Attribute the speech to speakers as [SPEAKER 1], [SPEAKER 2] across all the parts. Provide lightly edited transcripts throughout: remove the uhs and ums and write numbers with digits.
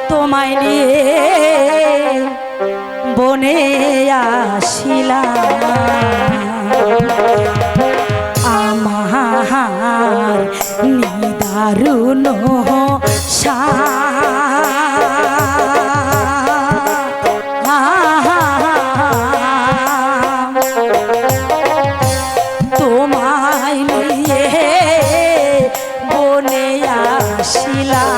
[SPEAKER 1] তোমায় নিয়ে বনে আসিলাম আমার নিদারুণ তোমায় নিয়ে বনে আসিলাম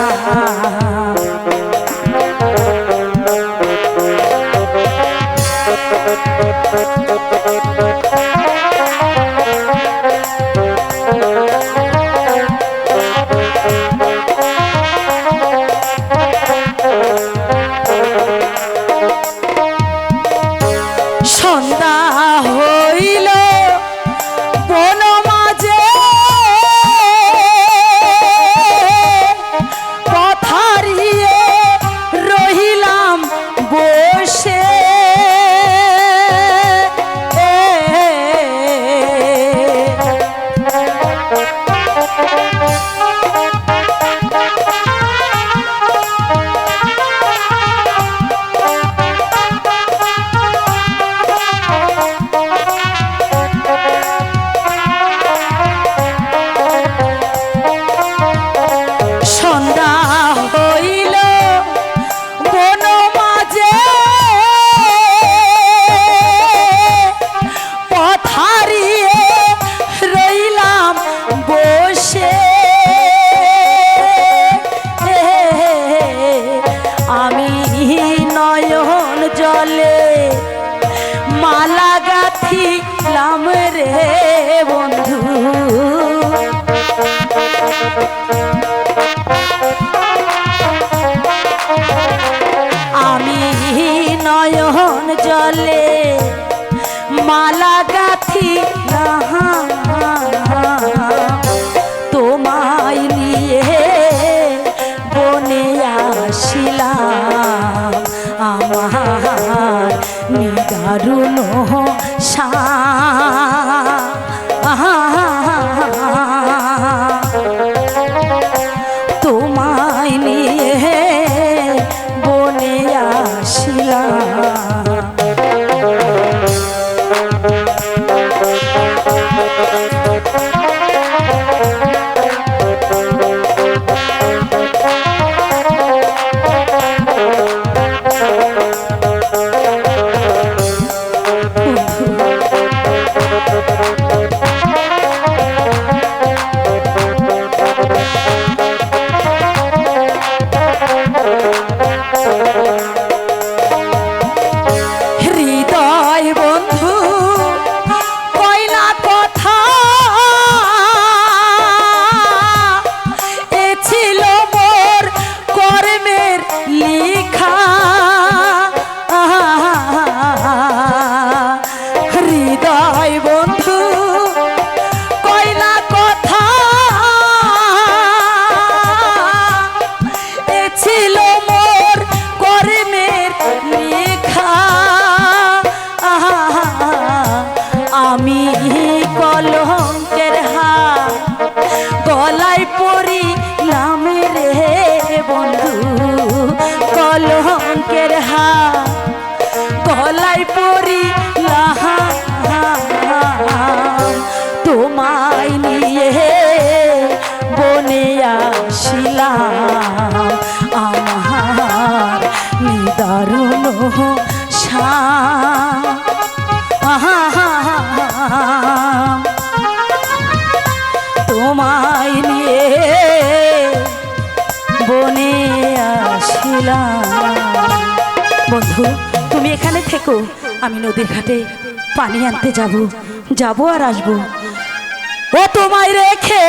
[SPEAKER 1] সন্ধ্যা হইল বন মাঝে পথ হারিয়ে রহিলাম বসে জলে মালা গাঁথিলাম রে বন্ধু আমি নয়ন জলে মালা গাঁথিলাম তোমায় নিয়ে বনে আসিলাম আমার নিদারুণ তোমায় নিয়ে বনে আসিলাম আমি কলঙ্কের হাত গলায় পরিলাম রে বন্ধু কলঙ্কের হাত গলায় পরিলাম তোমায় নিয়ে বনে আসিলাম আমার নিদারুণ তোমায় নিয়ে বনে আসিলাম বন্ধু তুমি এখানে থেকো আমি নদীর ঘাটে পানি আনতে যাব আর আসবো ও তোমায় রেখে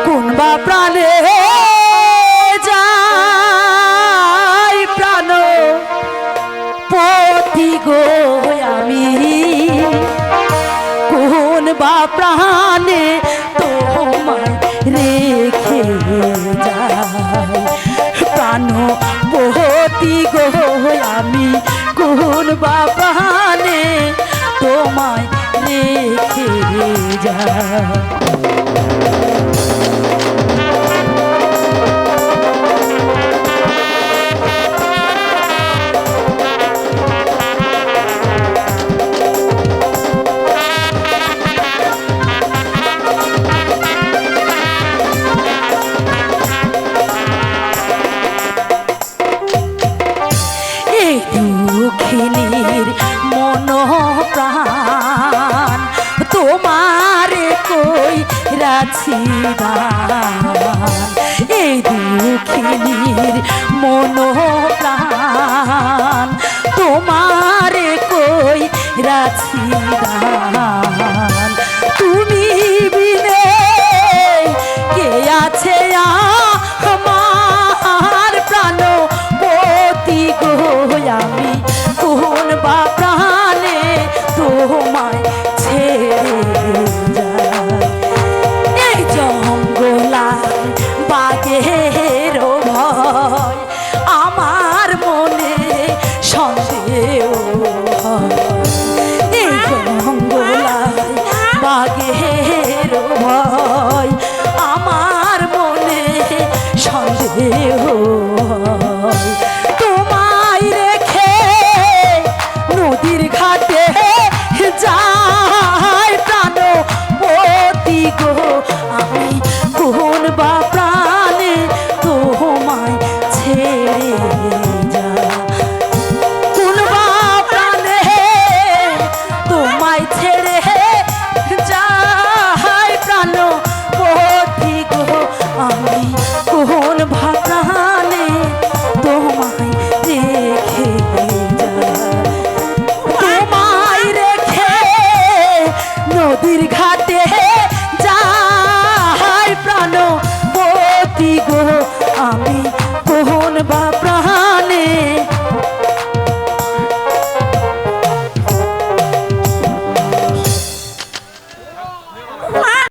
[SPEAKER 1] কোন বা প্রাণে যাই প্রাণ পতি গো আমি কোন বা প্রাণে তোমায় রেখে যাই প্রাণ পতি গো আমি কোন বা প্রাণে তোমায় রেখে যাই দান এই দুঃখিনীর মনোপ্রাণ তোমারে কই রাখি দান তুমি বিনে কে আছে আমার প্রাণ পতি গো আমি কোন বা প্রাণে তোমায় ছেড়ে যাই এই জঙ্গলায় বাঘের ভয় আমার মনে সন্দেহ এই জঙ্গলায় বাঘের ভয় আমার মনে সন্দেহ তোমায় রেখে নদীর ঘাটে যায় প্রাণ পতি গো আমি কোন বা